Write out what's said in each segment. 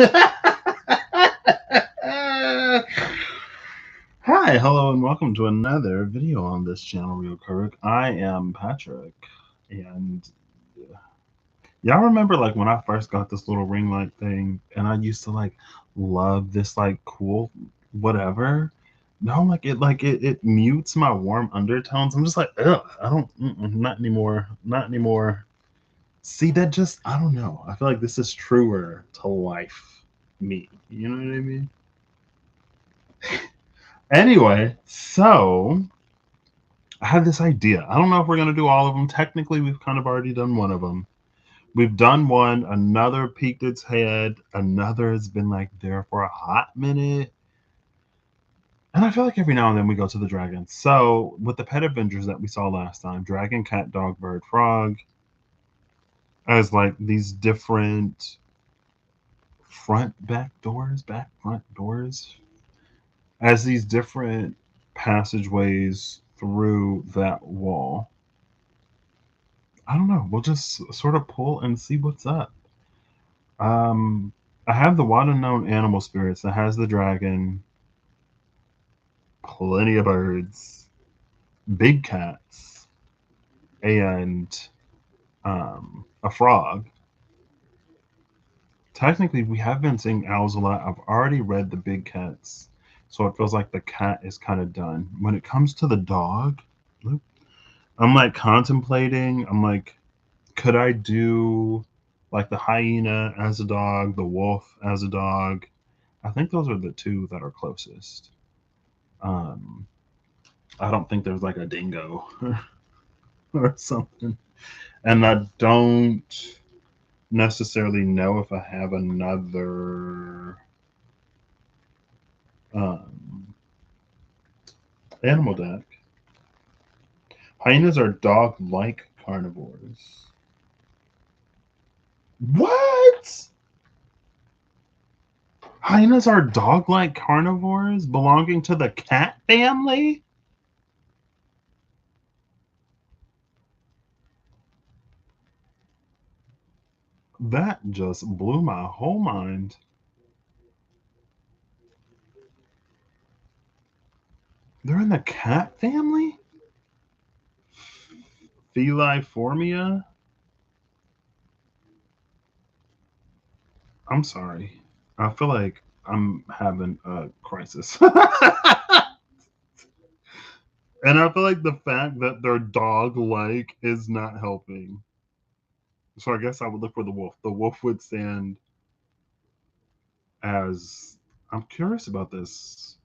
Hi, hello, and welcome to another video on this channel, Real Kirk. I am Patrick, and y'all remember like when I first got this little ring light thing, and I used to like love this like cool whatever. No, it mutes my warm undertones. I'm just like, ugh, I don't, not anymore, not anymore. See, that just, I don't know. I feel like this is truer to life, me. You know what I mean? Anyway, so I have this idea. I don't know if we're going to do all of them. Technically, we've kind of already done one of them. We've done one, another peeked its head, another has been like there for a hot minute. And I feel like every now and then we go to the dragon. So, with the pet adventures that we saw last time, dragon, cat, dog, bird, frog, as like these different back front doors, as these different passageways through that wall. I don't know. We'll just sort of pull and see what's up. Um, I have the one unknown animal spirits that has the dragon, plenty of birds, big cats, and a frog. Technically, we have been seeing owls a lot. I've already read the big cats, so it feels like the cat is kind of done. When it comes to the dog, I'm like contemplating. I'm like, could I do like the hyena as a dog, the wolf as a dog? I think those are the two that are closest. Um, I don't think there's like a dingo or something. And I don't necessarily know if I have another um, animal deck. Hyenas are dog like carnivores. What? Hyenas are dog like carnivores belonging to the cat family? That just blew my whole mind. They're in the cat family? Feliformia? I'm sorry. I feel like I'm having a crisis. And I feel like the fact that they're dog like is not helping. So I guess I would look for the wolf. The wolf would stand as, I'm curious about this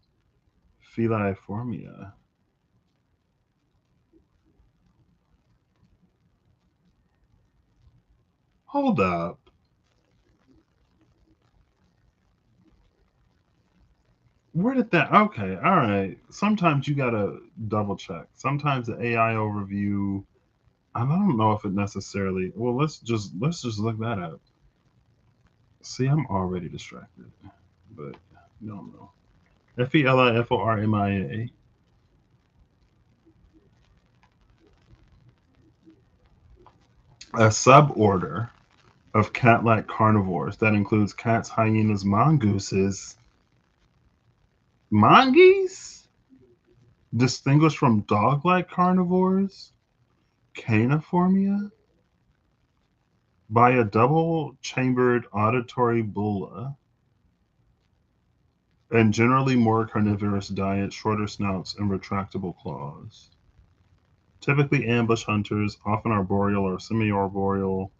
Feliformia. Hold up. Where did that? Okay, all right. Sometimes you gotta double check. Sometimes the AI overview. I don't know if it necessarily. Well, let's just look that up. See, I'm already distracted, but no, no. Feliformia. A suborder of cat-like carnivores that includes cats, hyenas, mongooses, monkeys, distinguished from dog-like carnivores, Caniformia, by a double-chambered auditory bulla, and generally more carnivorous diet, shorter snouts, and retractable claws. Typically ambush hunters, often arboreal or semi-arboreal,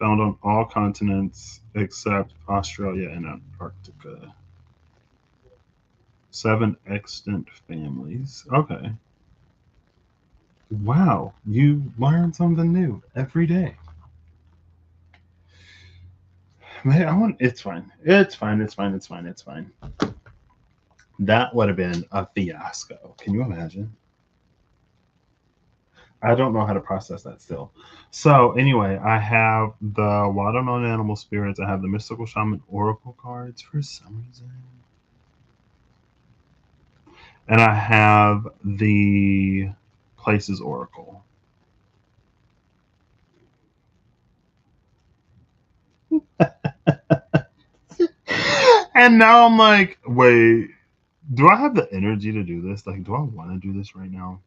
found on all continents except Australia and Antarctica. 7 extant families. Okay. Wow, you learn something new every day. Man, I want. It's fine. It's fine. It's fine. It's fine. It's fine. That would have been a fiasco. Can you imagine? I don't know how to process that still. So anyway, I have the watermelon animal spirits. I have the mystical shaman oracle cards for some reason, and I have the places oracle. And now I'm like, wait, do I have the energy to do this? Like, do I want to do this right now?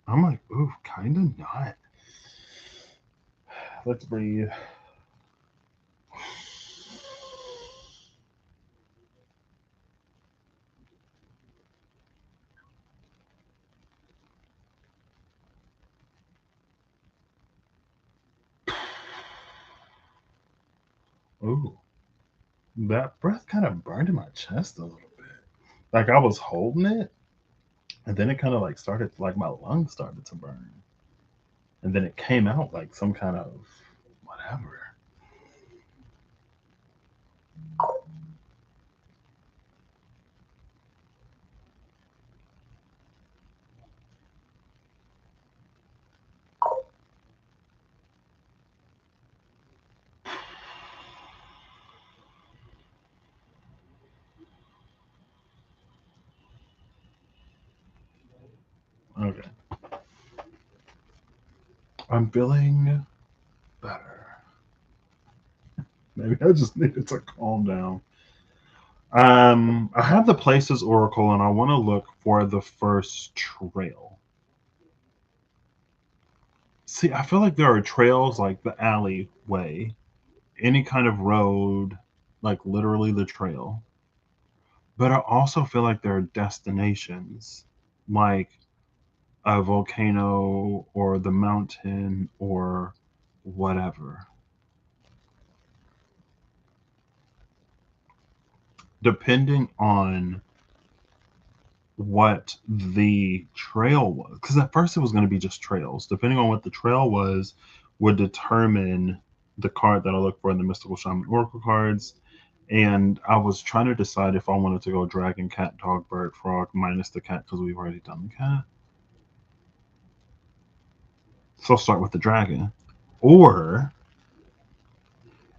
I'm like, ooh, kind of not. Let's breathe. Ooh, that breath kind of burned in my chest a little bit. Like I was holding it, and then it kind of like started, like my lungs started to burn, and then it came out like some kind of whatever. Okay, I'm feeling better. Maybe I just needed to calm down. I have the Places Oracle, and I want to look for the first trail. See, I feel like there are trails like the alleyway, any kind of road, like literally the trail. But I also feel like there are destinations, like a volcano or the mountain or whatever. Depending on what the trail was, because at first it was going to be just trails. Depending on what the trail was, would determine the card that I look for in the Mystical Shaman Oracle cards. And I was trying to decide if I wanted to go dragon, cat, dog, bird, frog, minus the cat because we've already done the cat. So I'll start with the dragon. Or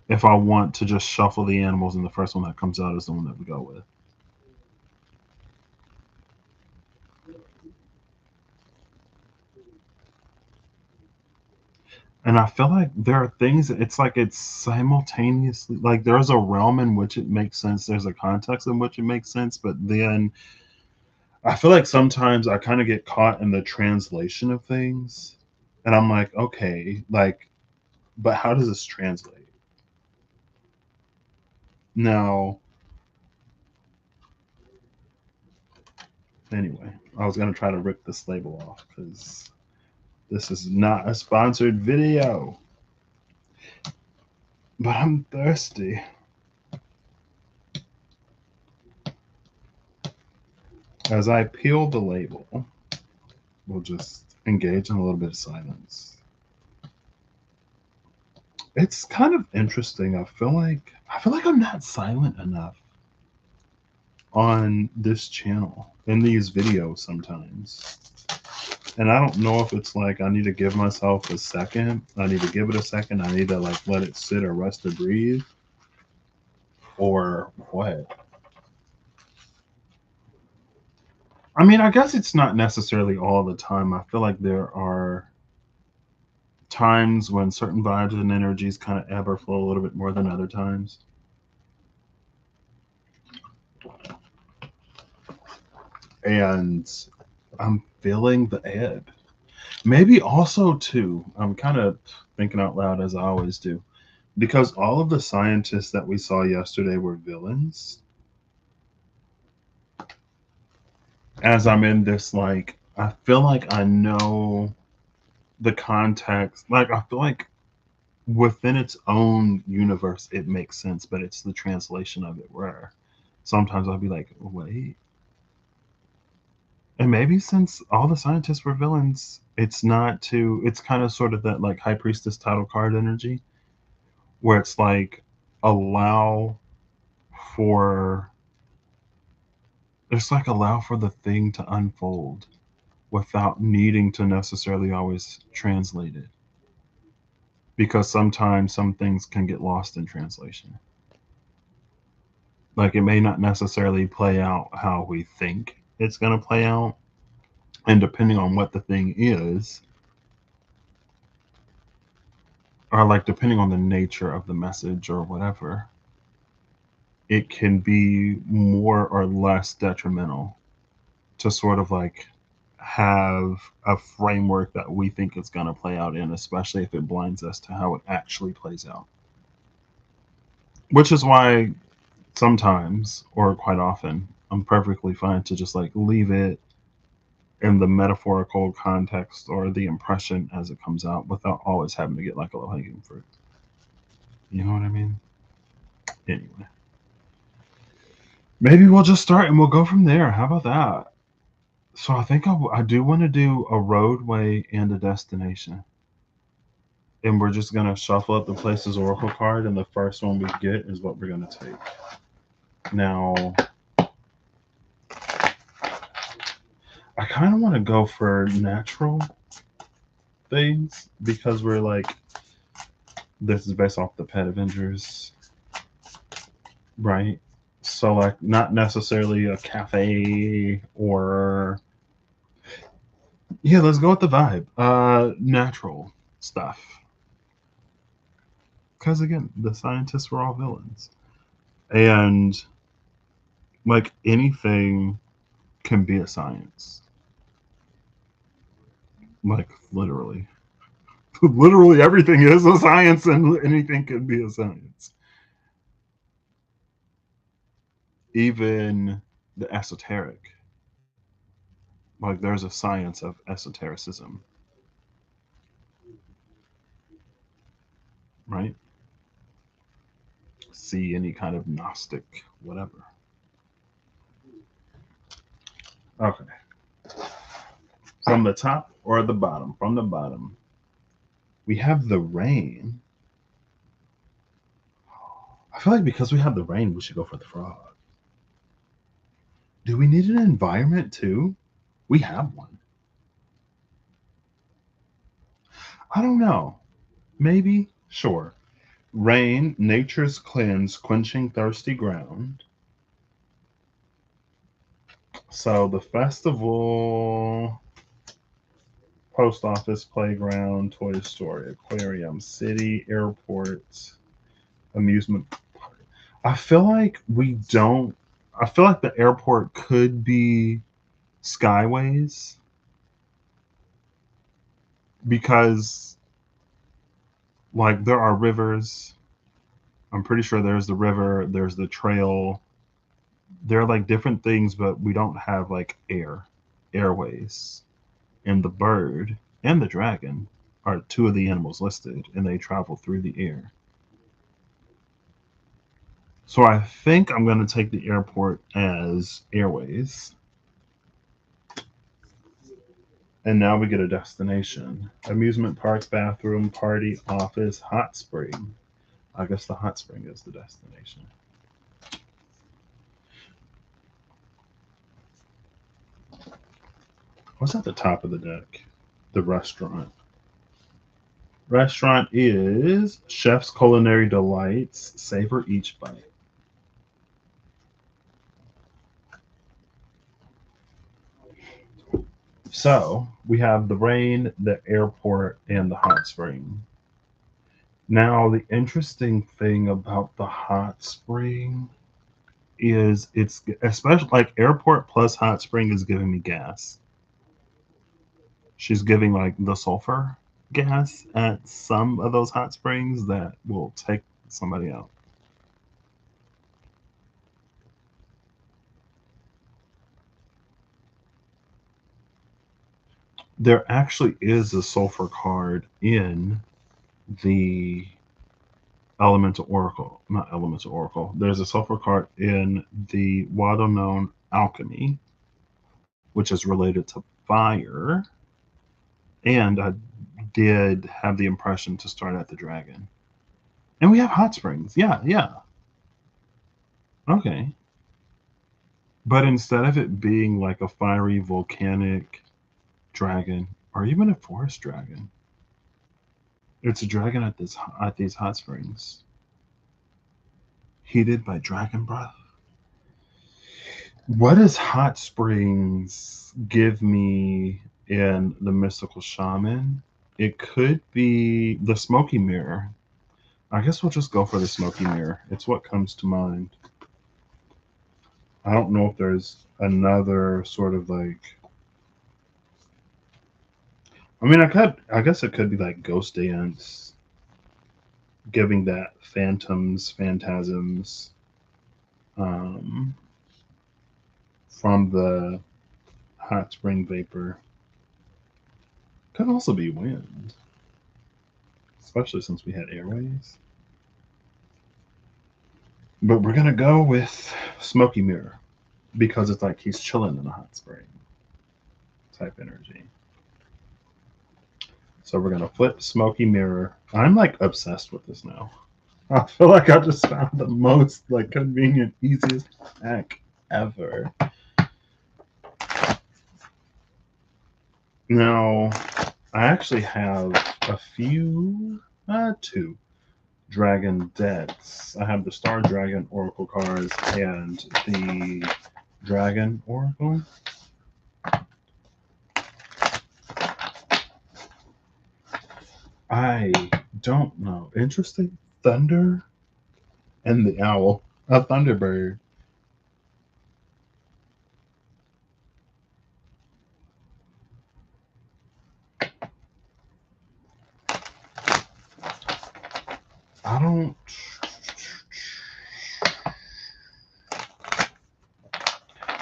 if I want to just shuffle the animals and the first one that comes out is the one that we go with. And I feel like there are things, it's like it's simultaneously, like there's a realm in which it makes sense, there's a context in which it makes sense, but then I feel like sometimes I kind of get caught in the translation of things. And I'm like, okay, like, but how does this translate? Now, anyway, I was going to try to rip this label off because this is not a sponsored video, but I'm thirsty. As I peel the label, we'll just engage in a little bit of silence. It's kind of interesting. I feel like I'm not silent enough on this channel in these videos sometimes. And I don't know if it's like I need to give myself a second. I need to give it a second. I need to like let it sit or rest or breathe or what. I mean, I guess it's not necessarily all the time. I feel like there are times when certain vibes and energies kind of ebb or flow a little bit more than other times. And I'm feeling the ebb. Maybe also, too, I'm kind of thinking out loud as I always do, because all of the scientists that we saw yesterday were villains. As I'm in this, like, I feel like I know the context. Like, I feel like within its own universe, it makes sense, but it's the translation of it where sometimes I'll be like, wait. And maybe since all the scientists were villains, it's kind of sort of that like High Priestess title card energy where it's like allow for, it's like allow for the thing to unfold without needing to necessarily always translate it. Because sometimes some things can get lost in translation. Like it may not necessarily play out how we think it's going to play out. And depending on what the thing is, or like depending on the nature of the message or whatever, it can be more or less detrimental to sort of like have a framework that we think it's going to play out in, especially if it blinds us to how it actually plays out. Which is why sometimes, or quite often, I'm perfectly fine to just like leave it in the metaphorical context or the impression as it comes out without always having to get like a low hanging fruit. You know what I mean? Anyway, maybe we'll just start and we'll go from there. How about that? So I think I do want to do a roadway and a destination. And we're just going to shuffle up the places oracle card, and the first one we get is what we're going to take. Now, I kind of want to go for natural things because we're like, this is based off the Pet Avengers, right? So, like, not necessarily a cafe or. Yeah, let's go with the vibe. Natural stuff. Because again, the scientists were all villains. And like anything can be a science. Like literally. Literally everything is a science and anything can be a science. Even the esoteric. Like there's a science of esotericism, right? See any kind of Gnostic, whatever. Okay. From the top or the bottom? From the bottom. We have the rain. I feel like because we have the rain, we should go for the frog. Do we need an environment too? We have one. I don't know. Maybe? Sure. Rain, nature's cleanse, quenching thirsty ground. So the festival, post office, playground, toy store, aquarium, city, airport, amusement park. I feel like we don't. I feel like the airport could be skyways because, like, there are rivers. I'm pretty sure there's the river, there's the trail. There are like different things, but we don't have like airways. And the bird and the dragon are two of the animals listed, and they travel through the air. So I think I'm going to take the airport as airways. And now we get a destination. Amusement park, bathroom, party, office, hot spring. I guess the hot spring is the destination. What's at the top of the deck? The restaurant. Restaurant is chef's culinary delights. Savor each bite. So we have the rain, the airport, and the hot spring. Now, the interesting thing about the hot spring is it's especially like airport plus hot spring is giving me gas. She's giving like the sulfur gas at some of those hot springs that will take somebody out. There actually is a sulfur card in the elemental oracle, not elemental oracle. There's a sulfur card in the well-known alchemy, which is related to fire. And I did have the impression to start at the dragon. And we have hot springs. Yeah, yeah. Okay. But instead of it being like a fiery volcanic dragon or even a forest dragon, it's a dragon at these hot springs, heated by dragon breath. What does hot springs give me in the mystical shaman? It could be the smoky mirror. I guess we'll just go for the smoky mirror. It's what comes to mind. I don't know if there's another sort of like. I mean, I guess it could be like ghost dance, giving that phantasms, um, from the hot spring vapor. Could also be wind, especially since we had airways. But we're gonna go with smoky mirror because it's like he's chilling in a hot spring type energy. So we're gonna flip smoky mirror. I'm like obsessed with this now. I feel like I just found the most like convenient, easiest hack ever. Now, I actually have a few, two dragon decks. I have the Star Dragon Oracle cards and the Dragon Oracle. I don't know. Interesting. Thunder and the owl. A thunderbird. I don't.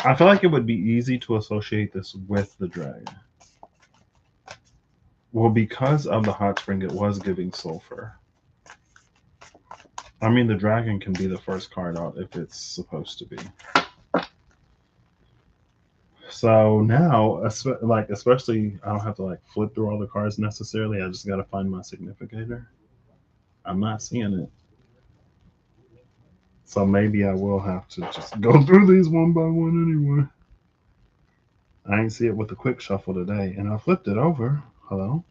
I feel like it would be easy to associate this with the dragon. Well, because of the hot spring, it was giving sulfur. I mean, the dragon can be the first card out if it's supposed to be. So now, like especially, I don't have to like flip through all the cards necessarily. I just got to find my significator. I'm not seeing it, so maybe I will have to just go through these one by one anyway. I ain't see it with the quick shuffle today, and I flipped it over. Hello,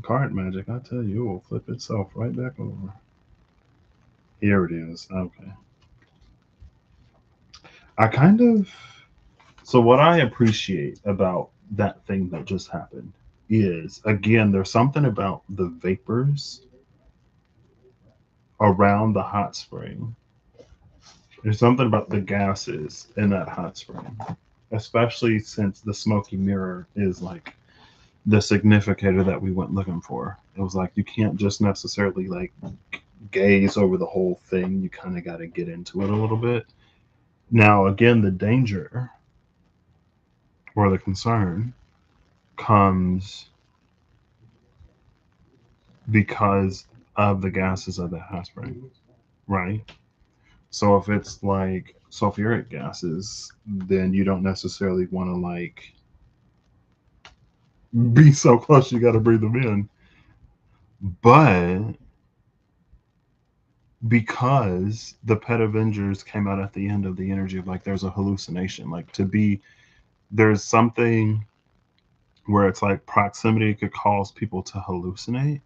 card magic. I tell you, it will flip itself right back over. Here it is. Okay. I kind of So what I appreciate about that thing that just happened is again there's something about the vapors around the hot spring. There's something about the gases in that hot spring, especially since the smoky mirror is like the significator that we went looking for. It was like you can't just necessarily like gaze over the whole thing. You kind of got to get into it a little bit. Now, again, the danger or the concern comes because of the gases of the hot spring, right? So if it's like sulfuric gases, then you don't necessarily want to like be so close you got to breathe them in. But because the Pet Avengers came out at the end of the energy of like there's a hallucination, like to be there's something where it's like proximity could cause people to hallucinate.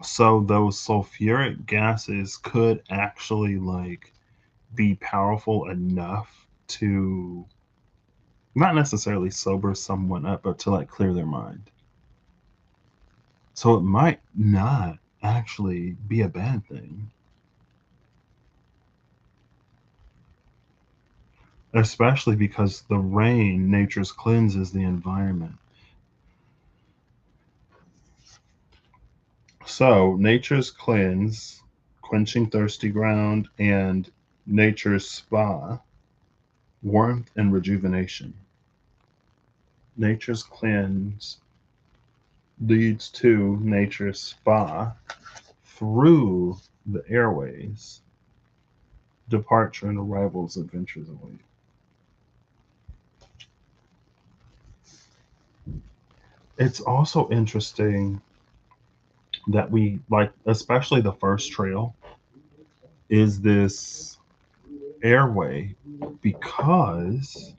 So those sulfuric gases could actually like be powerful enough to not necessarily sober someone up, but to like clear their mind. So it might not actually be a bad thing, especially because the rain, nature's cleanses the environment. So nature's cleanse, quenching thirsty ground, and nature's spa, warmth and rejuvenation. Nature's cleanse leads to nature's spa through the airways. Departure and arrivals adventures await. It's also interesting that we like, especially the first trail, is this airway because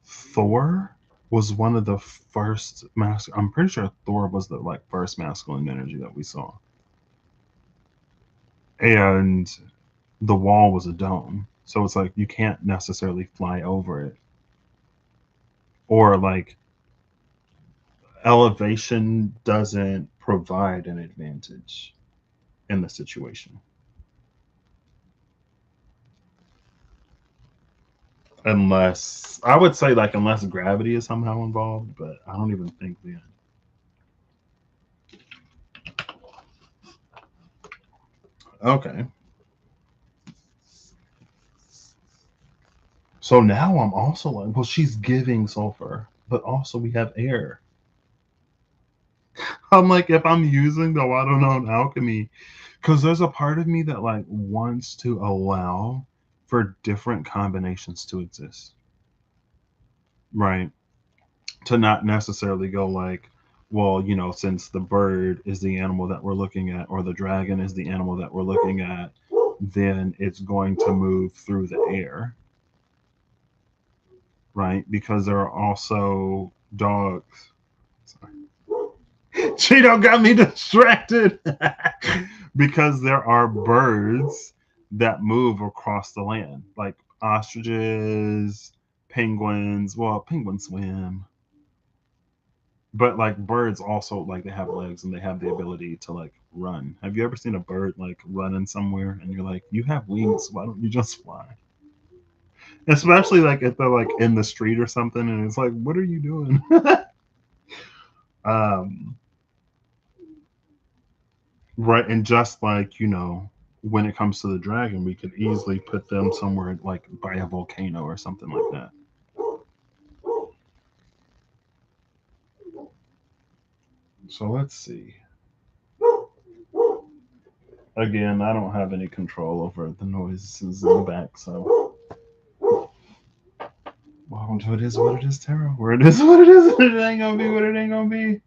Thor was one of the first I'm pretty sure Thor was the like first masculine energy that we saw. And the wall was a dome. So it's like you can't necessarily fly over it. or like elevation doesn't provide an advantage in the situation. Unless I would say like unless gravity is somehow involved, but I don't even think then. Okay. So now I'm also like, well, she's giving sulfur, but also we have air. I'm like, if I'm using the water known alchemy, because there's a part of me that like wants to allow for different combinations to exist, right? To not necessarily go like, well, since the bird is the animal that we're looking at, or the dragon is the animal that we're looking at, then it's going to move through the air, right? Because there are also dogs. Sorry. Cheeto got me distracted. Because there are birds that move across the land, like ostriches, penguins. Well, penguins swim, but like birds also like they have legs and they have the ability to like run. Have you ever seen a bird like running somewhere and you're like, you have wings, why don't you just fly? Especially like if they're like in the street or something and it's like, what are you doing? um right, and just like when it comes to the dragon, we could easily put them somewhere like by a volcano or something like that. So let's see. Again, I don't have any control over the noises in the back, so welcome to It Is What It Is Tarot, where it is what it is, and it ain't gonna be what it ain't gonna be.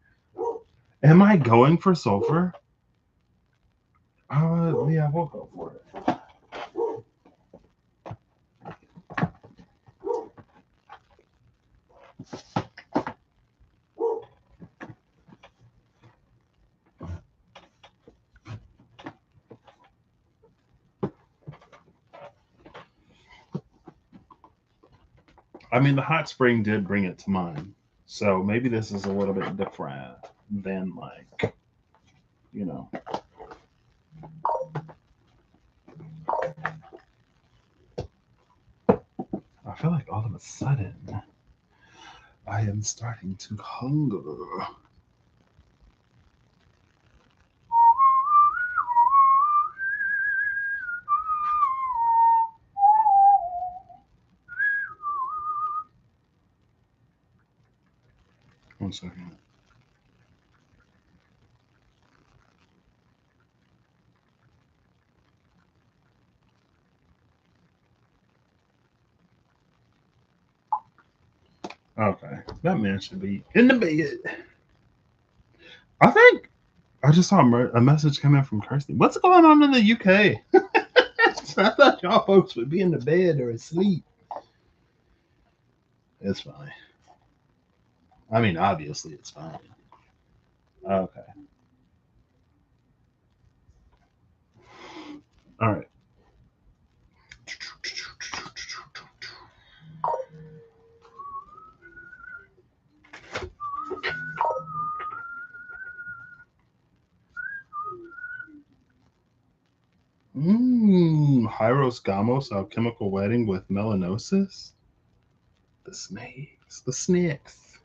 Am I going for sulfur? Yeah, we'll go for it. I mean, the hot spring did bring it to mind, so maybe this is a little bit different than like, you know. I feel like all of a sudden I am starting to hunger. One second. Okay, that man should be in the bed. I think I just saw a message come in from Kirsty. What's going on in the UK? I thought y'all folks would be in the bed or asleep. It's fine. I mean, obviously, it's fine. Okay. All right. Hyros Gamos, alchemical wedding with melanosis. The snakes. The snakes.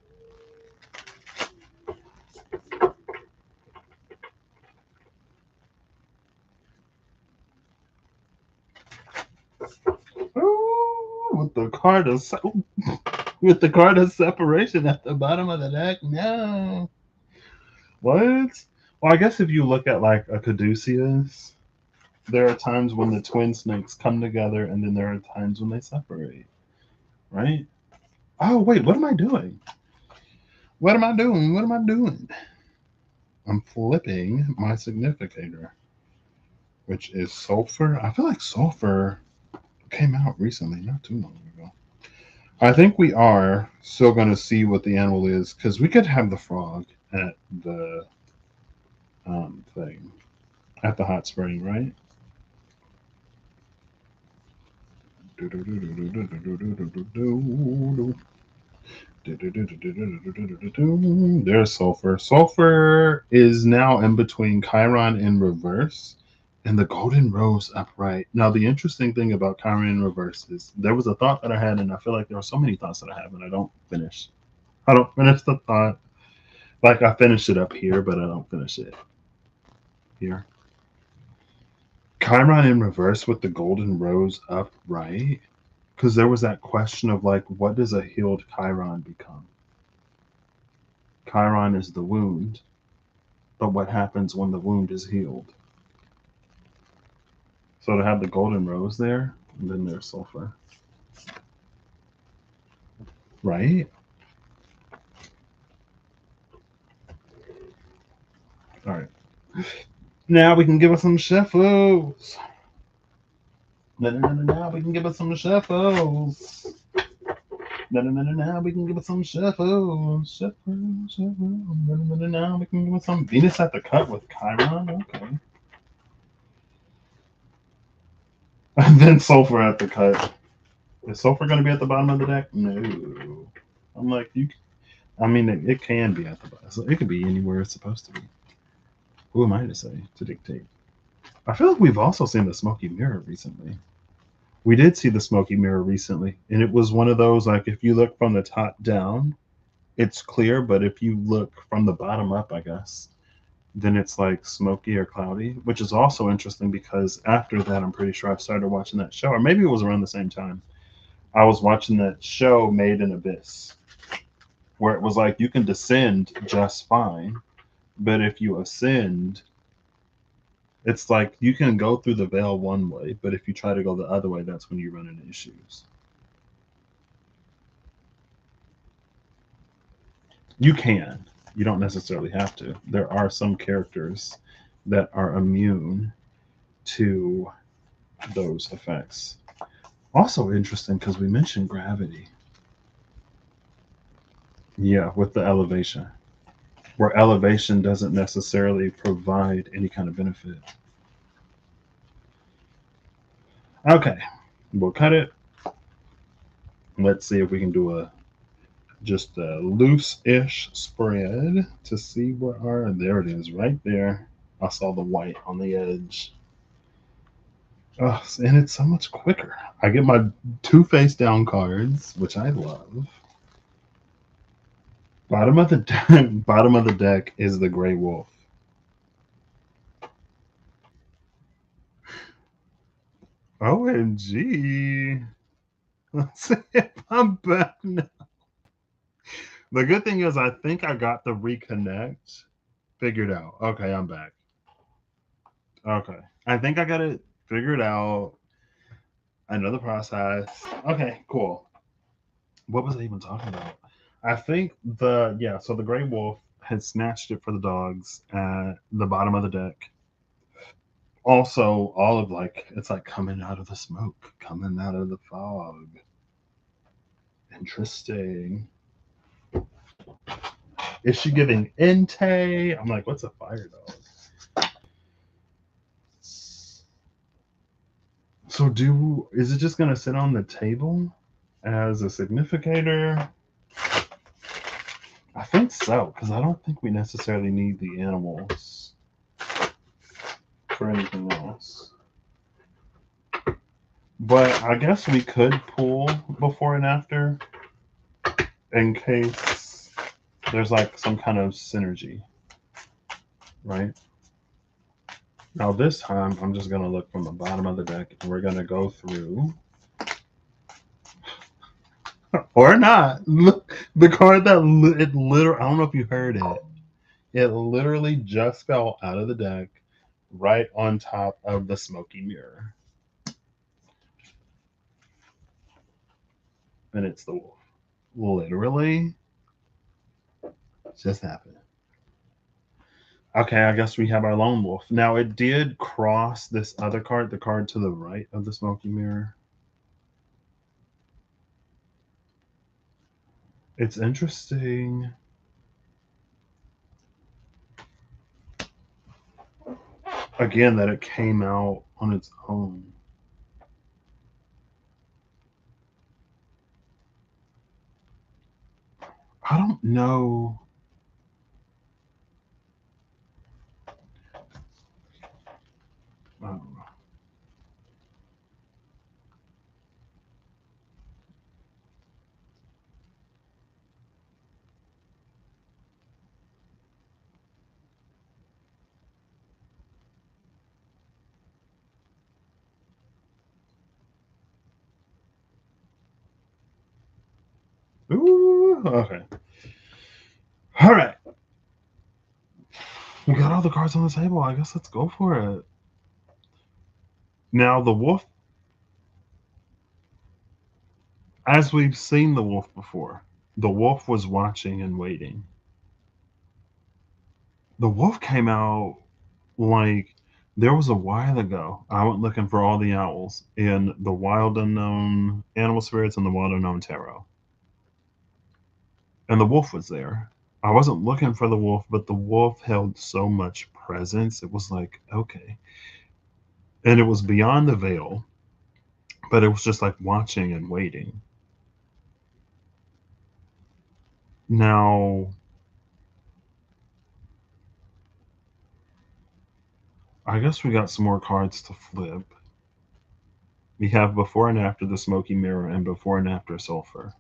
Ooh, with the card of separation at the bottom of the deck. No. What? Well, I guess if you look at like a caduceus, there are times when the twin snakes come together, and then there are times when they separate. Right? Oh wait, what am I doing? What am I doing? What am I doing? I'm flipping my significator, which is sulfur. I feel like sulfur came out recently, not too long ago. I think we are still going to see what the animal is because we could have the frog at the thing at the hot spring, right? There's Sulfur. Sulfur is now in between Chiron in reverse and the Golden Rose upright. Now, the interesting thing about Chiron in reverse is there was a thought that I had, and I feel like there are so many thoughts that I have, and I don't finish. I don't finish the thought. Like I finish it up here, but I don't finish it here. Chiron in reverse with the Golden Rose upright. Because there was that question of like, what does a healed Chiron become? Chiron is the wound, but what happens when the wound is healed? So to have the Golden Rose there, and then there's Sulfur. Right? All right. Now we can give us some shuffles. Now we can give us some shuffles. Now we can give us some shuffles. Shuffles. Now we can give us some Venus at the cut with Chiron. Okay. And then Sulfur at the cut. Is Sulfur going to be at the bottom of the deck? No. I'm like, you. I mean, it can be at the bottom. So it could be anywhere it's supposed to be. Who am I to say, to dictate? I feel like we've also seen the smoky mirror recently. We did see the smoky mirror recently, and it was one of those like if you look from the top down, it's clear, but if you look from the bottom up, I guess, then it's like smoky or cloudy, which is also interesting because after that, I'm pretty sure I started watching that show, or maybe it was around the same time. I was watching that show Made in Abyss, where it was like you can descend just fine, but if you ascend, it's like you can go through the veil one way, but if you try to go the other way, that's when you run into issues. You can. You don't necessarily have to. There are some characters that are immune to those effects. Also interesting because we mentioned gravity. Yeah, with the elevation, where elevation doesn't necessarily provide any kind of benefit. Okay, we'll cut it. Let's see if we can do a just a loose-ish spread to see where our there it is right there. I saw the white on the edge. Oh, and it's so much quicker. I get my two face down cards, which I love. Bottom of the deck, bottom of the deck is the Gray Wolf. OMG. Let's see if I'm back now. The good thing is I think I got the reconnect figured out. Okay, I'm back. Okay. I think I got it figured out. I know the process. Okay, cool. What was I even talking about? I think so the Gray Wolf had snatched it for the dogs at the bottom of the deck. Also, all of like it's like coming out of the smoke, coming out of the fog. Interesting. Is she giving Entei? I'm like, what's a fire dog? So is it just gonna sit on the table as a significator? I think so, because I don't think we necessarily need the animals for anything else. But I guess we could pull before and after in case there's like some kind of synergy, right? Now this time I'm just gonna look from the bottom of the deck and we're gonna go through or not. Look, the card that it literally I don't know if you heard it. It literally just fell out of the deck right on top of the smoky mirror. And it's the wolf. Literally just happened. Okay, I guess we have our lone wolf. Now it did cross this other card, the card to the right of the smoky mirror. It's interesting. Again, that it came out on its own. I don't know. I don't know. Ooh, okay. All right. We got all the cards on the table. I guess let's go for it. Now, the wolf, as we've seen the wolf before, the wolf was watching and waiting. The wolf came out like there was a while ago. I went looking for all the owls in the Wild Unknown Animal Spirits and the Wild Unknown Tarot. And the wolf was there. I wasn't looking for the wolf, but the wolf held so much presence. It was like, okay. And it was beyond the veil, but it was just like watching and waiting. Now, I guess we got some more cards to flip. We have before and after the smoky mirror and before and after sulfur.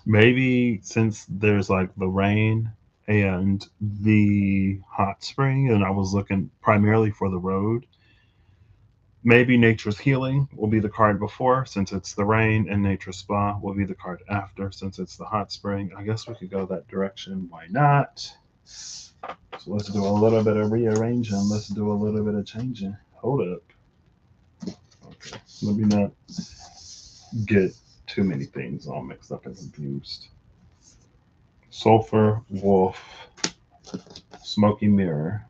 Maybe since there's like the rain and the hot spring, and I was looking primarily for the road, maybe nature's healing will be the card before since it's the rain, and nature's spa will be the card after since it's the hot spring. I guess we could go that direction. Why not? So let's do a little bit of rearranging. Let's do a little bit of changing. Hold up. Okay. Let me not get too many things all mixed up and confused. Sulfur, wolf, smoky mirror,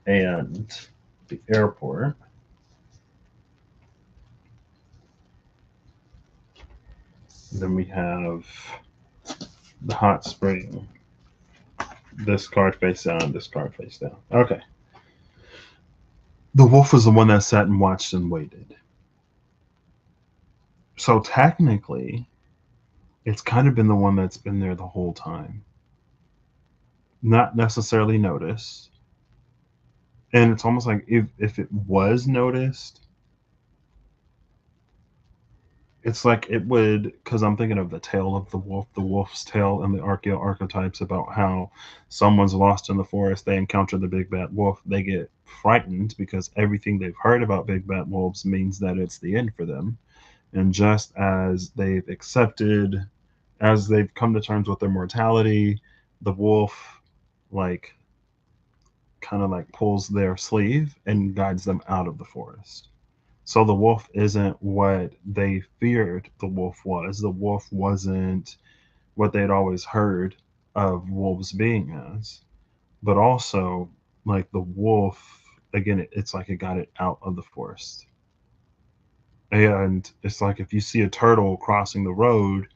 and the airport. Then we have the hot spring. This card face down, this card face down. Okay. The wolf was the one that sat and watched and waited. So technically, it's kind of been the one that's been there the whole time. Not necessarily noticed. And it's almost like if it was noticed, it's like it would, because I'm thinking of the tale of the wolf's tale, and the archetypes about how someone's lost in the forest, they encounter the big bad wolf, they get frightened because everything they've heard about big bad wolves means that it's the end for them. And just as they've accepted, as they've come to terms with their mortality, the wolf, like, kind of like pulls their sleeve and guides them out of the forest. So the wolf isn't what they feared the wolf was. The wolf wasn't what they'd always heard of wolves being as. But also, like the wolf, again, it's like it got it out of the forest. And it's like if you see a turtle crossing the road,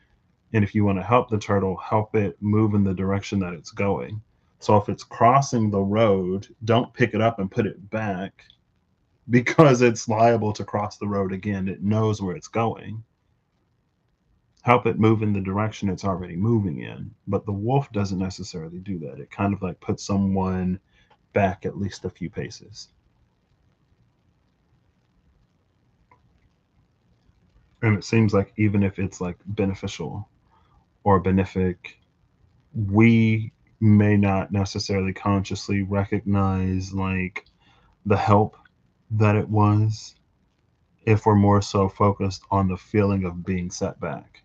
and if you want to help the turtle, help it move in the direction that it's going. So if it's crossing the road, don't pick it up and put it back because it's liable to cross the road again. It knows where it's going. Help it move in the direction it's already moving in. But the wolf doesn't necessarily do that. It kind of like puts someone back at least a few paces. And it seems like even if it's like beneficial or benefic, we may not necessarily consciously recognize like the help that it was if we're more so focused on the feeling of being set back.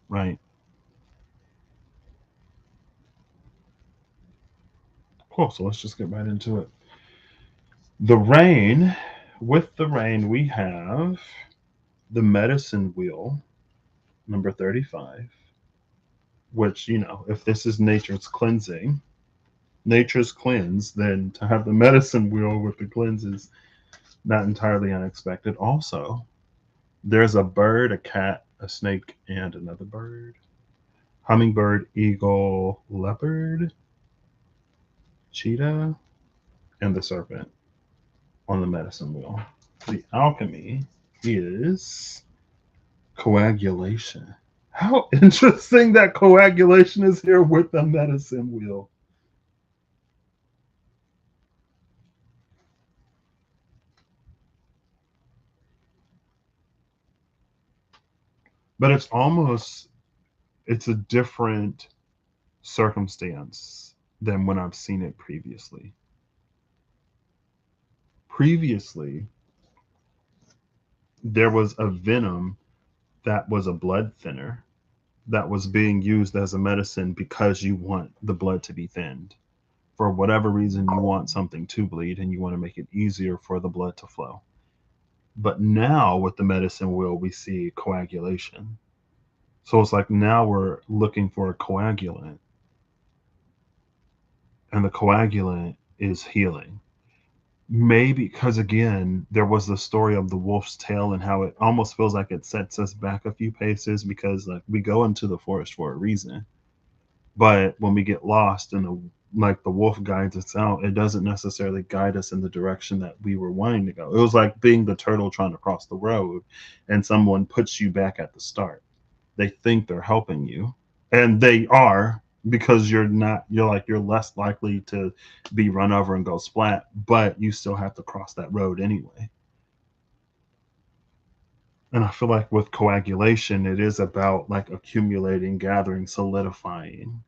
Right. Cool. So let's just get right into it. The rain, with the rain, we have the medicine wheel, number 35, which, if this is nature's cleansing, nature's cleanse, then to have the medicine wheel with the cleanse is not entirely unexpected. Also, there's a bird, a cat, a snake, and another bird hummingbird, eagle, leopard, cheetah, and the serpent on the medicine wheel. The alchemy is coagulation. How interesting that coagulation is here with the medicine wheel. But it's a different circumstance than when I've seen it previously. Previously, there was a venom that was a blood thinner that was being used as a medicine because you want the blood to be thinned. For whatever reason, you want something to bleed and you want to make it easier for the blood to flow. But now with the medicine wheel, we see coagulation. So it's like now we're looking for a coagulant, and the coagulant is healing. Maybe because again, there was the story of the wolf's tail and how it almost feels like it sets us back a few paces because like we go into the forest for a reason. But when we get lost and the wolf guides us out, it doesn't necessarily guide us in the direction that we were wanting to go. It was like being the turtle trying to cross the road and someone puts you back at the start. They think they're helping you, and they are because you're less likely to be run over and go splat, but you still have to cross that road anyway. And I feel like with coagulation, it is about like accumulating, gathering, solidifying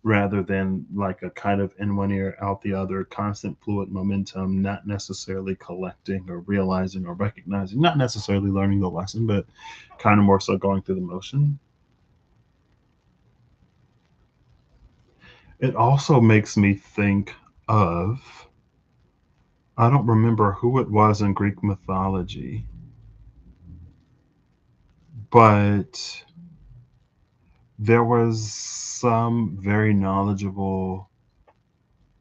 rather than like a kind of in one ear, out the other, constant fluid momentum, not necessarily collecting or realizing or recognizing, not necessarily learning the lesson, but kind of more so going through the motion. It also makes me think of, I don't remember who it was in Greek mythology, but there was some very knowledgeable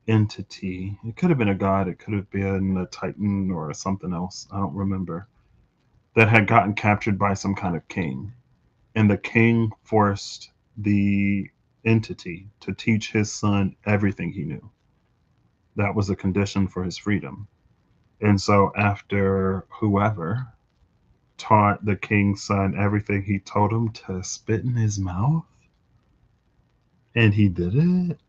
entity. It could have been a god, it could have been a titan or something else. I don't remember. That had gotten captured by some kind of king. And the king forced the entity to teach his son everything he knew. That was a condition for his freedom. And so, after whoever taught the king's son everything, he told him to spit in his mouth, and he did it.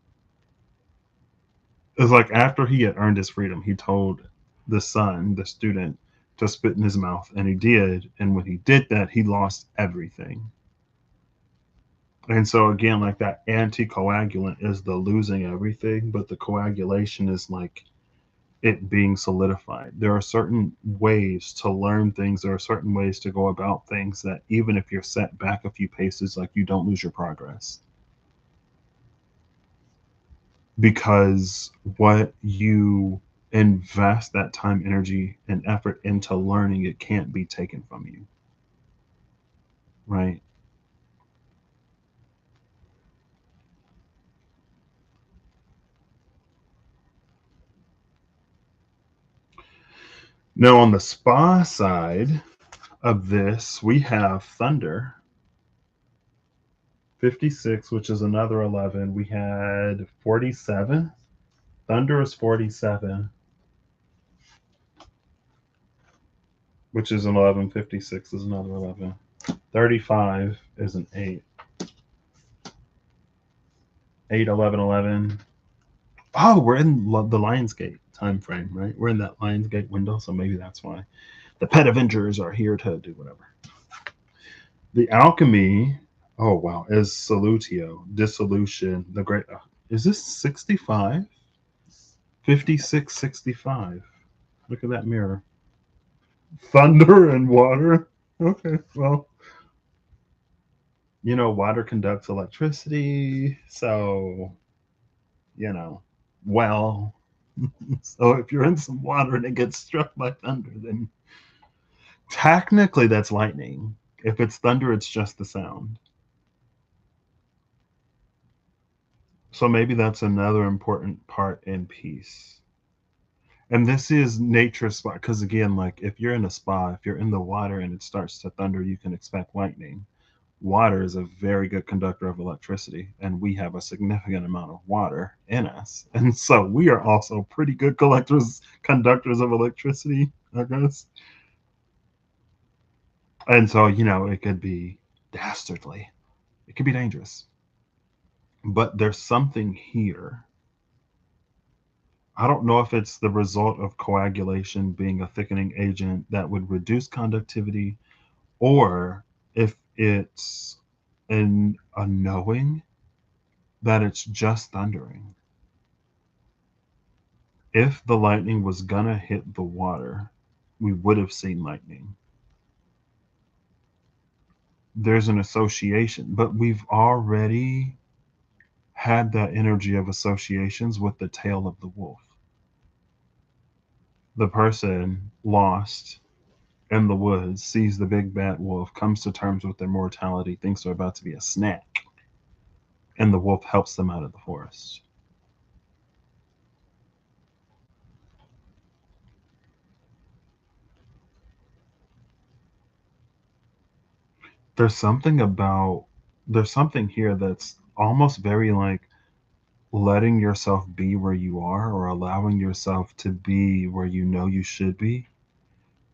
It was like after he had earned his freedom, he told the son, the student, to spit in his mouth, and he did. And when he did that, he lost everything. And so again, like that anticoagulant is the losing everything, but the coagulation is like it being solidified. There are certain ways to learn things, there are certain ways to go about things that even if you're set back a few paces, like you don't lose your progress. Because what you invest that time, energy, and effort into learning, it can't be taken from you. Right. Now, on the spa side of this, we have Thunder 56, which is another 11. We had 47. Thunder is 47, which is an 11. 56 is another 11. 35 is an 8. 8, 11, 11. Oh, we're in the Lionsgate time frame, right? We're in that Lionsgate window, so maybe that's why. The Pet Avengers are here to do whatever. The Alchemy, oh wow, is Solutio, Dissolution, the Great. Is this 65? 56, 65. Look at that mirror. Thunder and water. Okay, well, water conducts electricity, so, you know, well, so if you're in some water and it gets struck by thunder, then technically that's lightning. If it's thunder, it's just the sound. So maybe that's another important part in peace. And this is nature's spa, because again, like if you're in a spa, if you're in the water and it starts to thunder, you can expect lightning. water is a very good conductor of electricity, and we have a significant amount of water in us. And so we are also pretty good conductors of electricity, I guess. And so, it could be dastardly, it could be dangerous. But there's something here. I don't know if it's the result of coagulation being a thickening agent that would reduce conductivity, or if it's a knowing that it's just thundering. If the lightning was gonna hit the water, we would have seen lightning. There's an association, but we've already had that energy of associations with the tail of the wolf. The person lost in the woods sees the big bad wolf, comes to terms with their mortality, thinks they're about to be a snack, and the wolf helps them out of the forest. There's something about, there's something here that's almost very like letting yourself be where you are, or allowing yourself to be where you know you should be.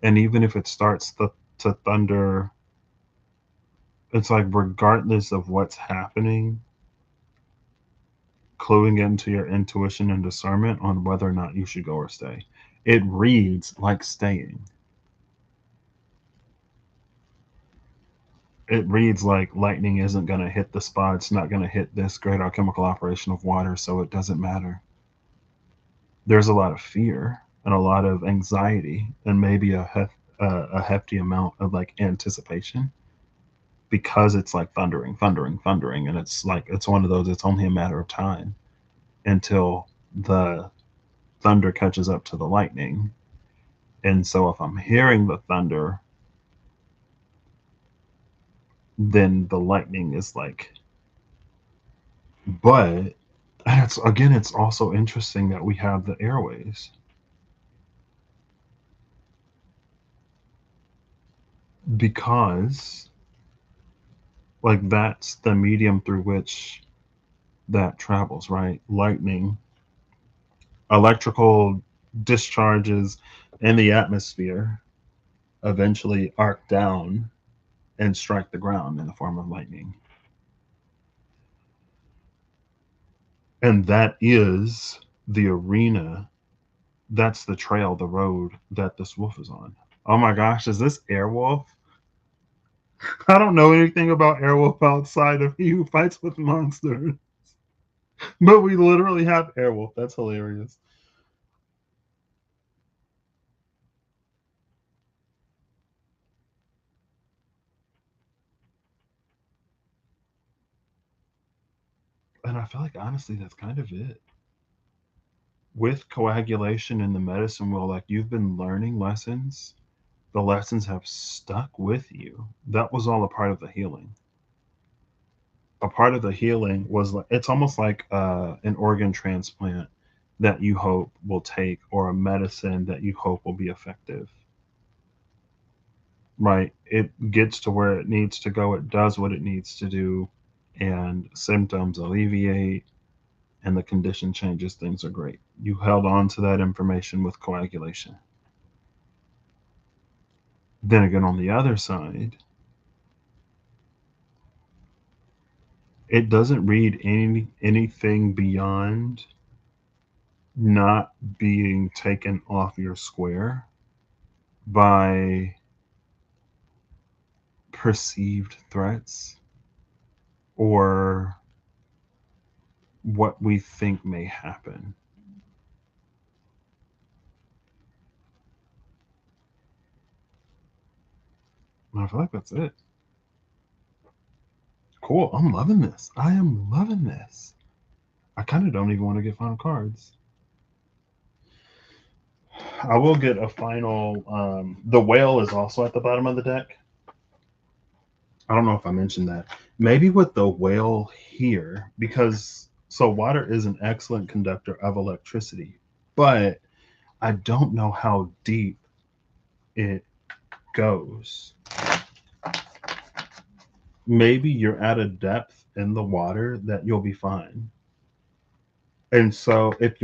And even if it starts to thunder, it's like regardless of what's happening, cluing into your intuition and discernment on whether or not you should go or stay. It reads like staying. It reads like lightning isn't going to hit the spot. It's not going to hit this great alchemical operation of water, so it doesn't matter. There's a lot of fear and a lot of anxiety, and maybe a hefty amount of like anticipation, because it's like thundering, thundering, thundering, and it's like it's one of those. It's only a matter of time until the thunder catches up to the lightning. And so if I'm hearing the thunder, then the lightning is like, but it's again, it's also interesting that we have the airways, because like that's the medium through which that travels, right? Lightning, electrical discharges in the atmosphere eventually arc down and strike the ground in the form of lightning. And that is the arena, that's the trail, the road that this wolf is on. Oh my gosh, is this Airwolf? I don't know anything about Airwolf outside of he who fights with monsters. But we literally have Airwolf. That's hilarious. And I feel like honestly that's kind of it. With coagulation in the medicine world, like you've been learning lessons, the lessons have stuck with you. That was all a part of the healing. A part of the healing was like it's almost like an organ transplant that you hope will take, or a medicine that you hope will be effective. Right? It gets to where it needs to go, it does what it needs to do, and symptoms alleviate, and the condition changes. Things are great. You held on to that information with coagulation. Then again, on the other side, it doesn't read anything beyond not being taken off your square by perceived threats, or what we think may happen. And I feel like that's it. Cool. I'm loving this. I am loving this. I kind of don't even want to get final cards. I will get a final. The whale is also at the bottom of the deck. I don't know if I mentioned that. Maybe with the whale here, because so water is an excellent conductor of electricity, but I don't know how deep it goes. maybe you're at a depth in the water that you'll be fine. And so if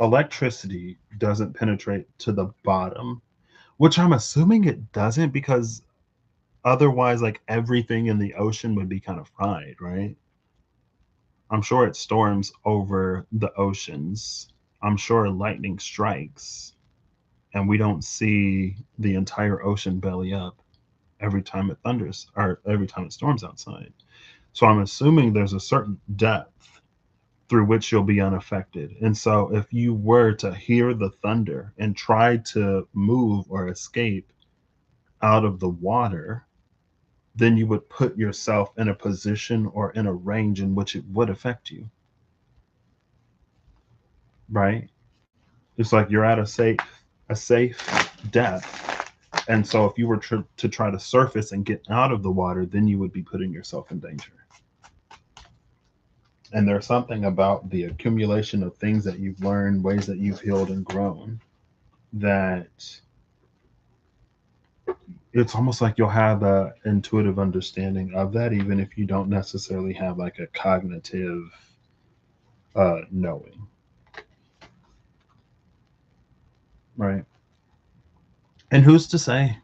electricity doesn't penetrate to the bottom, which I'm assuming it doesn't, because otherwise, like, everything in the ocean would be kind of fried, right? I'm sure it storms over the oceans. I'm sure lightning strikes and we don't see the entire ocean belly up every time it thunders or every time it storms outside. So I'm assuming there's a certain depth through which you'll be unaffected. And so if you were to hear the thunder and try to move or escape out of the water, then you would put yourself in a position or in a range in which it would affect you, right? It's like you're at a safe depth. And so if you were to try to surface and get out of the water, then you would be putting yourself in danger. And there's something about the accumulation of things that you've learned, ways that you've healed and grown, that it's almost like you'll have a intuitive understanding of that, even if you don't necessarily have like a cognitive knowing, right? And who's to say?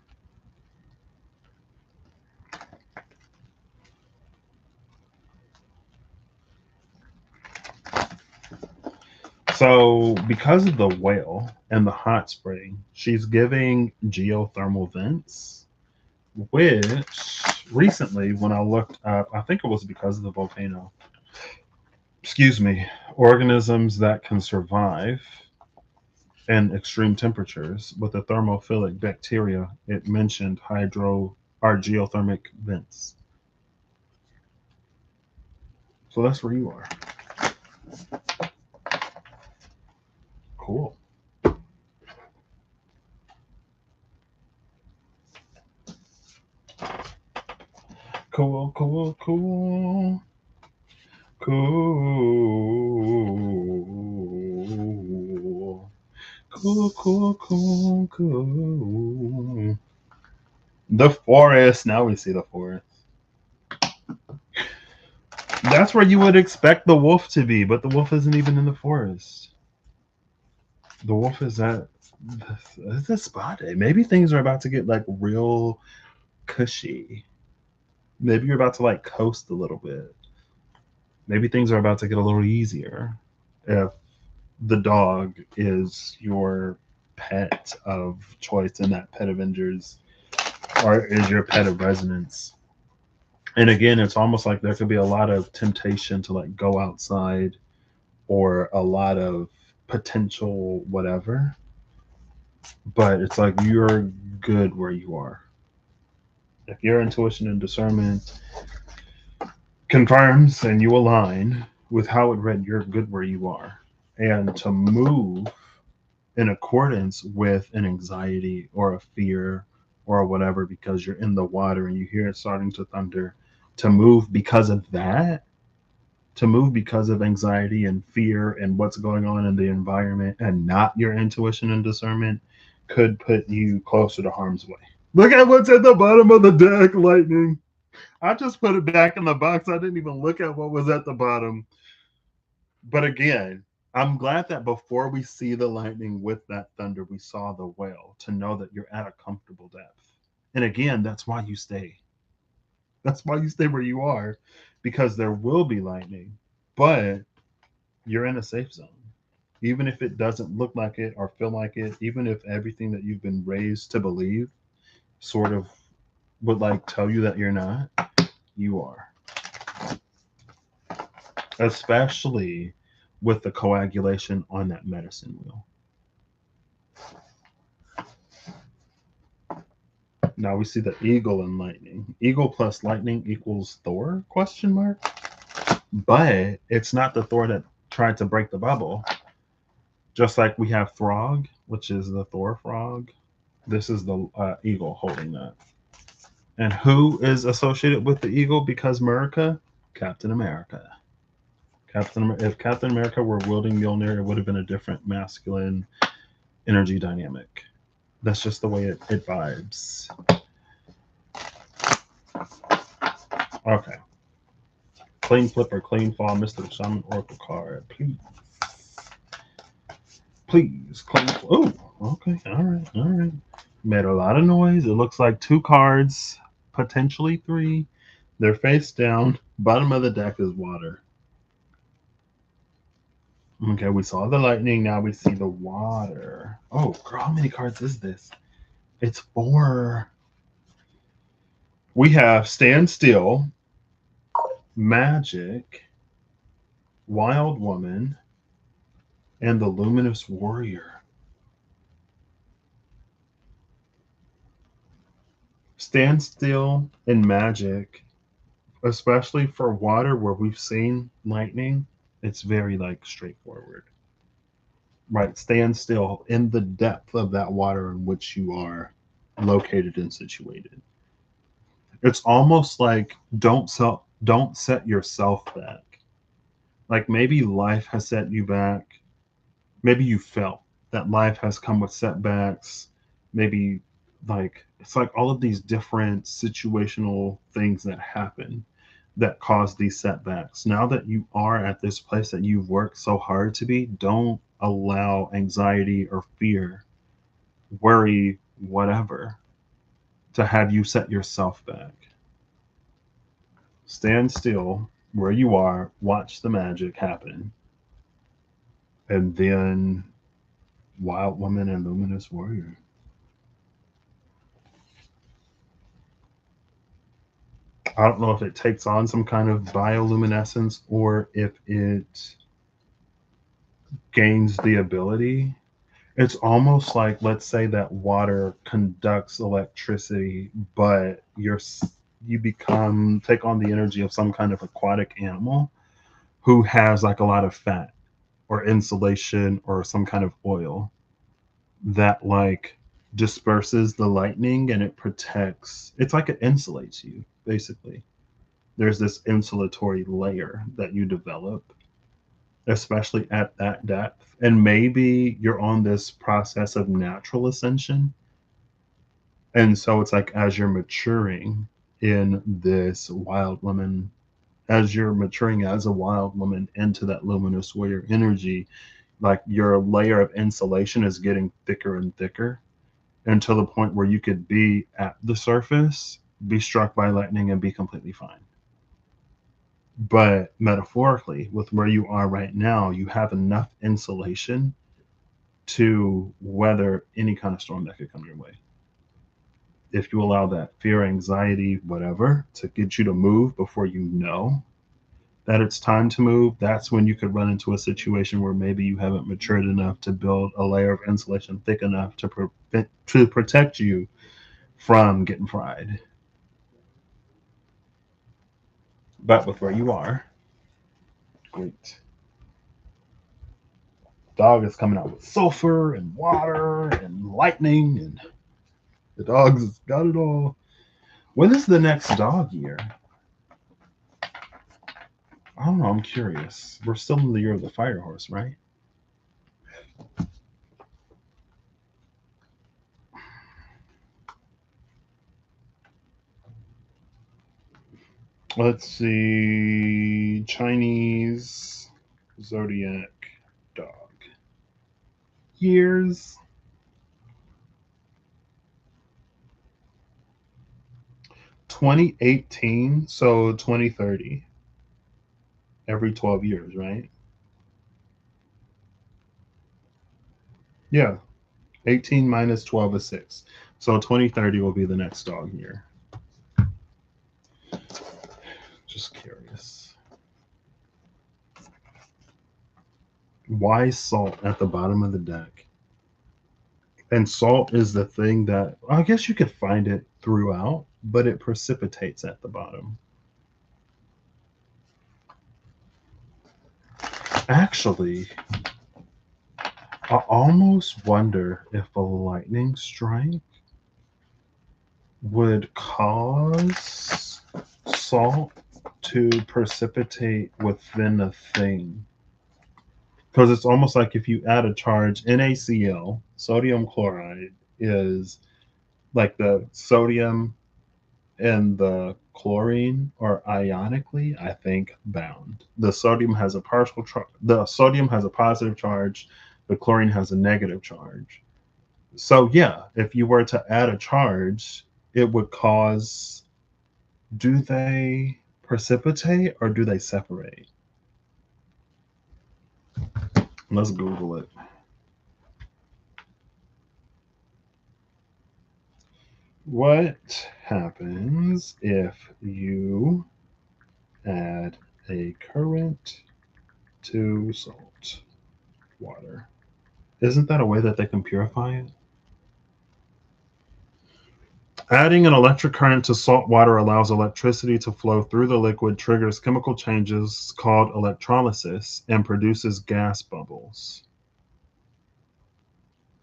So, because of the whale and the hot spring, she's giving geothermal vents, which recently, when I looked up, I think it was because of the volcano, excuse me, organisms that can survive in extreme temperatures with the thermophilic bacteria, it mentioned hydro or geothermic vents. So that's where you are. Cool. Cool, cool, cool. Cool. Cool, cool, cool, cool. The forest. Now we see the forest. That's where you would expect the wolf to be, but the wolf isn't even in the forest. The wolf is at the spot. Maybe things are about to get like real cushy. Maybe you're about to like coast a little bit. Maybe things are about to get a little easier if the dog is your pet of choice and that pet Avengers or is your pet of resonance. And again, it's almost like there could be a lot of temptation to like go outside or a lot of potential whatever, but it's like you're good where you are. If your intuition and discernment confirms and you align with how it read, you're good where you are. And to move in accordance with an anxiety or a fear or whatever because you're in the water and you hear it starting to thunder, to move because of that, to move because of anxiety and fear and what's going on in the environment and not your intuition and discernment could put you closer to harm's way. Look at what's at the bottom of the deck, Lightning. I just put it back in the box. I didn't even look at what was at the bottom. But again, I'm glad that before we see the lightning with that thunder, we saw the whale to know that you're at a comfortable depth. And again, that's why you stay. That's why you stay where you are, because there will be lightning, but you're in a safe zone. Even if it doesn't look like it or feel like it, even if everything that you've been raised to believe sort of would like tell you that you're not, you are. Especially with the coagulation on that medicine wheel. Now we see the eagle and lightning. Eagle plus lightning equals Thor? Question mark. But it's not the Thor that tried to break the bubble. Just like we have Throg, which is the Thor frog. This is the eagle holding that. And who is associated with the eagle? Because America, Captain America. If Captain America were wielding Mjolnir, it would have been a different masculine energy dynamic. That's just the way it vibes. Okay. Clean flip or clean fall, Mr. Shaman Oracle card. Please. Please. Clean. Oh, okay. All right. All right. Made a lot of noise. It looks like two cards, potentially three. They're face down. Bottom of the deck is water. Okay, we saw the lightning. Now we see the water. Oh, girl, how many cards is this? It's four. We have Stand Still, Magic, Wild Woman, and the Luminous Warrior. Stand Still and Magic, especially for water where we've seen lightning, it's very like straightforward. Right, stand still in the depth of that water in which you are located and situated. It's almost like don't set yourself back. Like maybe life has set you back. Maybe you felt that life has come with setbacks. Maybe like it's like all of these different situational things that happen that cause these setbacks. Now that you are at this place that you've worked so hard to be, don't allow anxiety or fear, worry, whatever, to have you set yourself back. Stand still where you are, watch the magic happen, and then Wild Woman and Luminous Warrior. I don't know if it takes on some kind of bioluminescence or if it gains the ability. It's almost like, let's say that water conducts electricity, but you become take on the energy of some kind of aquatic animal who has like a lot of fat or insulation or some kind of oil that like disperses the lightning and it protects. It's like it insulates you basically. There's this insulatory layer that you develop, especially at that depth. And maybe you're on this process of natural ascension. And so it's like as you're maturing in this wild woman, as you're maturing as a wild woman into that luminous warrior energy, like your layer of insulation is getting thicker and thicker until the point where you could be at the surface, be struck by lightning, and be completely fine. But metaphorically, with where you are right now, you have enough insulation to weather any kind of storm that could come your way. If you allow that fear, anxiety, whatever, to get you to move before you know that it's time to move, that's when you could run into a situation where maybe you haven't matured enough to build a layer of insulation thick enough to protect you from getting fried. But with where you are, great. Dog is coming out with sulfur and water and lightning, and the dog's got it all. When is the next dog year? I don't know. I'm curious. We're still in the year of the fire horse, right? Let's see. Chinese zodiac dog years. 2018, so 2030. Every 12 years, right? Yeah. 18 minus 12 is 6. So 2030 will be the next dog year. Just curious. Why salt at the bottom of the deck? And salt is the thing that I guess you could find it throughout, but it precipitates at the bottom. Actually, I almost wonder if a lightning strike would cause salt to precipitate within a thing. Because it's almost like if you add a charge, NaCl, sodium chloride, is like the sodium and the chlorine are ionically, I think, bound. The sodium has a the sodium has a positive charge, the chlorine has a negative charge. So yeah, if you were to add a charge, it would cause, do they precipitate or do they separate? Let's Google it. What happens if you add a current to salt water? Isn't that a way that they can purify it? Adding an electric current to salt water allows electricity to flow through the liquid, triggers chemical changes called electrolysis, and produces gas bubbles.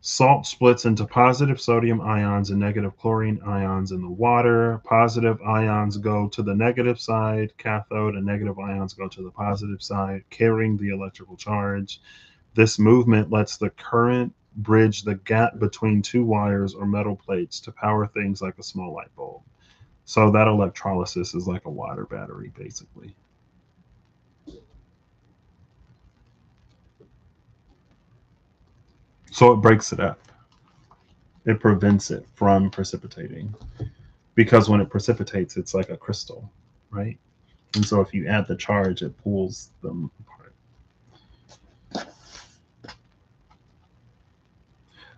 Salt splits into positive sodium ions and negative chlorine ions in the water. Positive ions go to the negative side, cathode, and negative ions go to the positive side, carrying the electrical charge. This movement lets the current bridge the gap between two wires or metal plates to power things like a small light bulb. So that electrolysis is like a water battery, basically. So it breaks it up. It prevents it from precipitating because when it precipitates, it's like a crystal, right? And so if you add the charge, it pulls them apart.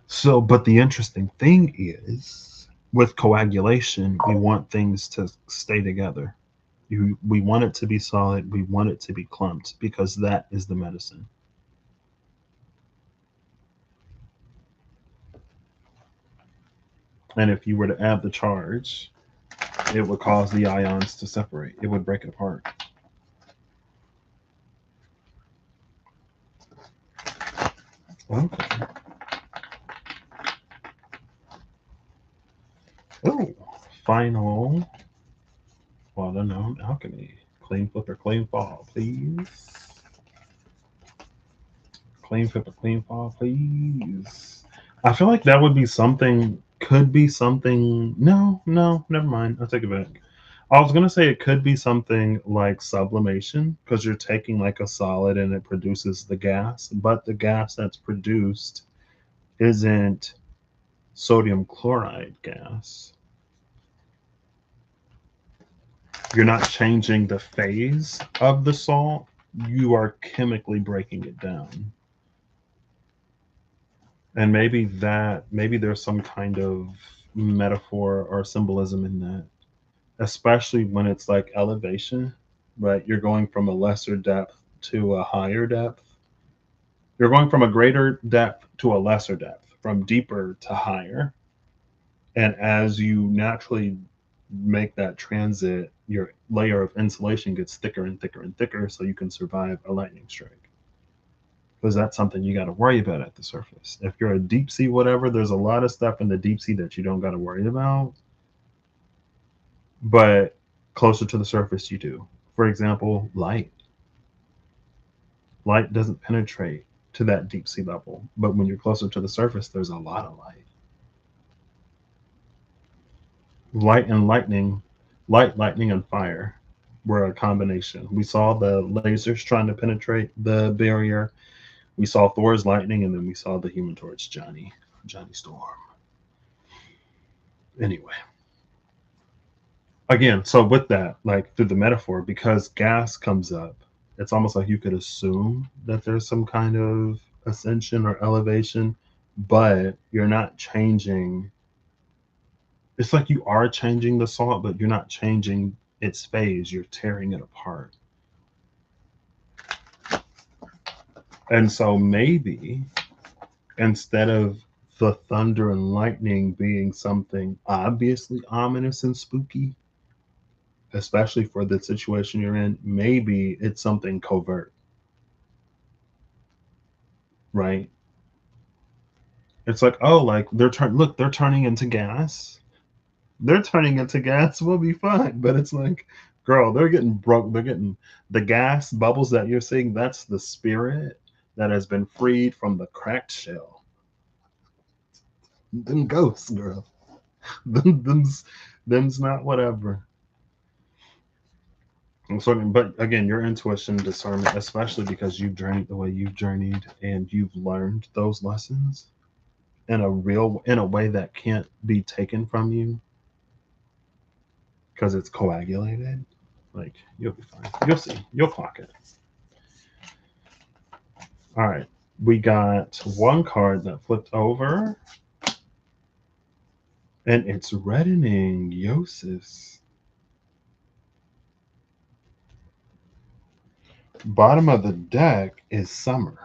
So, but the interesting thing is with coagulation, we want things to stay together. We want it to be solid. We want it to be clumped because that is the medicine. And if you were to add the charge, it would cause the ions to separate. It would break it apart. Okay. Oh, final water known alchemy. Clean flipper, clean fall, please. Clean flipper, clean fall, please. I feel like that would be something, could be something. No, no, never mind. I'll take it back. I was going to say it could be something like sublimation because you're taking like a solid and it produces the gas, but the gas that's produced isn't sodium chloride gas. You're not changing the phase of the salt, you are chemically breaking it down. And maybe there's some kind of metaphor or symbolism in that, especially when it's like elevation, right? You're going from a lesser depth to a higher depth. You're going from a greater depth to a lesser depth, from deeper to higher. And as you naturally make that transit, your layer of insulation gets thicker and thicker and thicker so you can survive a lightning strike. Because that's something you got to worry about at the surface. If you're a deep sea, whatever, there's a lot of stuff in the deep sea that you don't got to worry about. But closer to the surface, you do. For example, light. Light doesn't penetrate to that deep sea level. But when you're closer to the surface, there's a lot of light. Light and lightning, light, lightning, and fire were a combination. We saw the lasers trying to penetrate the barrier. We saw Thor's lightning, and then we saw the Human Torch, Johnny Storm. Anyway, again, so with that, like through the metaphor, because gas comes up, it's almost like you could assume that there's some kind of ascension or elevation, but you're not changing. It's like you are changing the salt, but you're not changing its phase. You're tearing it apart. And so maybe instead of the thunder and lightning being something obviously ominous and spooky, especially for the situation you're in, maybe it's something covert, right? It's like, oh, like they're turning into gas. They're turning into gas. We'll be fine. But it's like, girl, they're getting broke. They're getting the gas bubbles that you're seeing. That's the spirit that has been freed from the cracked shell. Them ghosts, girl. them, them Them's not whatever. So, but again, your intuition, discernment, especially because you've journeyed the way you've journeyed and you've learned those lessons in a way that can't be taken from you because it's coagulated. Like you'll be fine. You'll see. You'll clock it. All right. We got one card that flipped over, and it's reddening Yosis. Bottom of the deck is summer.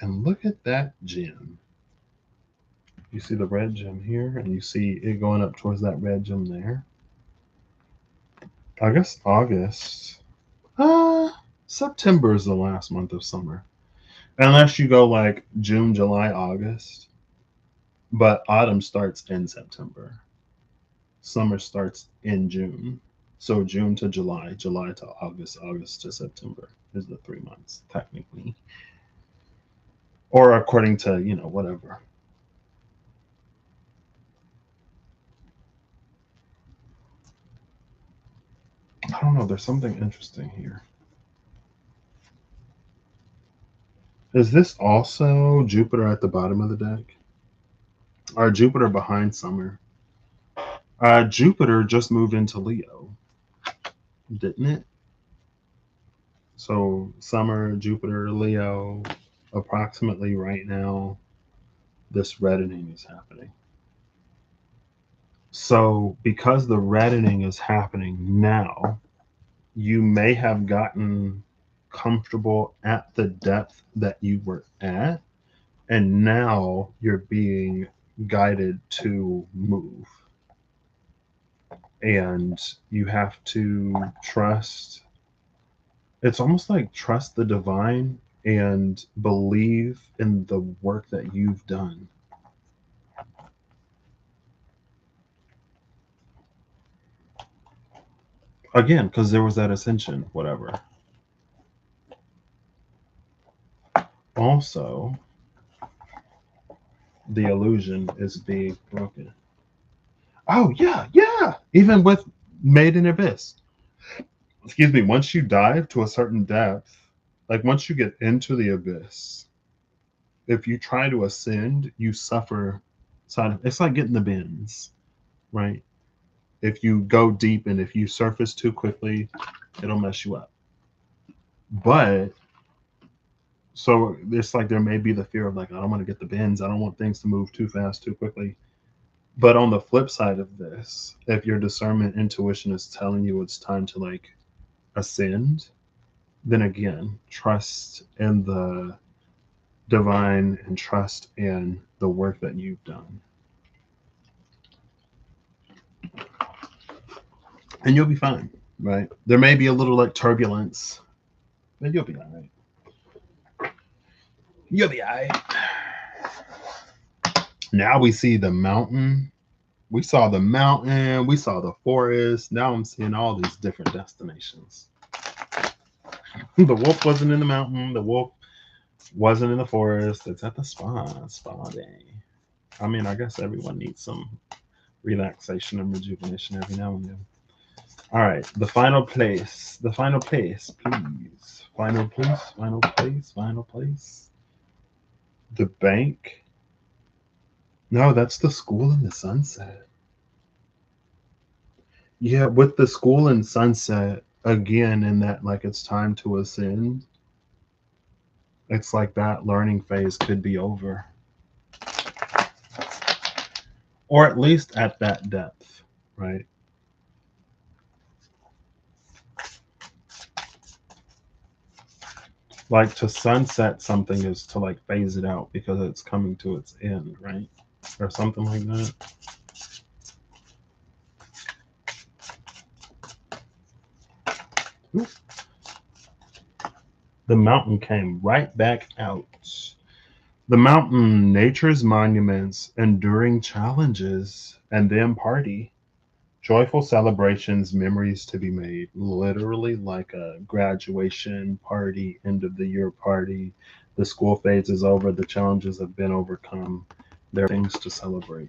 And look at that gem. You see the red gem here, and you see it going up towards that red gem there. I guess August. September is the last month of summer. Unless you go like June, July, August. But autumn starts in September. Summer starts in June. So June to July, July to August, August to September is the 3 months, technically. Or according to, whatever. I don't know. There's something interesting here. Is this also Jupiter at the bottom of the deck? Or Jupiter behind summer? Jupiter just moved into Leo, didn't it? So summer, Jupiter, Leo, approximately right now, this reddening is happening. So because the reddening is happening now, you may have gotten comfortable at the depth that you were at, and now you're being guided to move. And you have to trust. It's almost like trust the divine and believe in the work that you've done. Again, because there was that ascension, whatever. Also, the illusion is being broken. Oh, yeah, yeah. Even with Made in Abyss. Excuse me, once you dive to a certain depth, like once you get into the abyss, if you try to ascend, you suffer it's like getting the bends, right? If you go deep and if you surface too quickly, it'll mess you up. But so it's like there may be the fear of like, I don't want to get the bends. I don't want things to move too fast, too quickly. But on the flip side of this, if your discernment intuition is telling you it's time to like ascend, then again, trust in the divine and trust in the work that you've done. And you'll be fine, right? There may be a little like turbulence, but you'll be all right. You'll be all right. Now we see the mountain. We saw the mountain. We saw the forest. Now I'm seeing all these different destinations. The wolf wasn't in the mountain. The wolf wasn't in the forest. It's at the spa day. I mean, I guess everyone needs some relaxation and rejuvenation every now and then. All right, the final place, please. Final place. The bank. No, that's the school in the sunset. Yeah, with the school in sunset, again, in that like it's time to ascend, it's like that learning phase could be over. Or at least at that depth, right? Like to sunset something is to like phase it out because it's coming to its end, right? Or something like that. Ooh. The mountain came right back out. The mountain, nature's monuments, enduring challenges, and then party. Joyful celebrations, memories to be made, literally like a graduation party, end of the year party. The school phase is over, the challenges have been overcome. There are things to celebrate.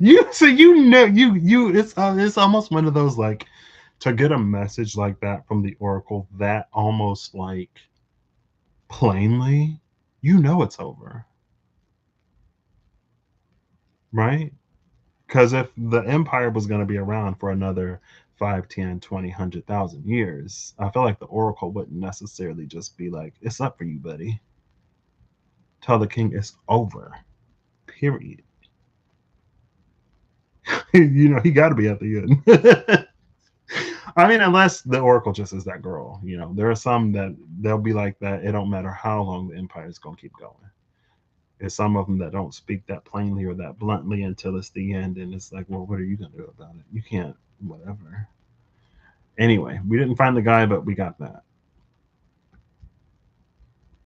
It's almost one of those, like, to get a message like that from the oracle, that almost like plainly, it's over, right? Because if the empire was going to be around for another 5, 10, 20, 100,000 years, I feel like the oracle wouldn't necessarily just be like, it's up for you, buddy. Tell the king it's over, period. He got to be at the end. I mean, unless the oracle just is that girl. There are some that they'll be like that. It don't matter how long the empire is going to keep going. There's some of them that don't speak that plainly or that bluntly until it's the end, and it's like, well, what are you going to do about it? You can't, whatever. Anyway, we didn't find the guy, but we got that.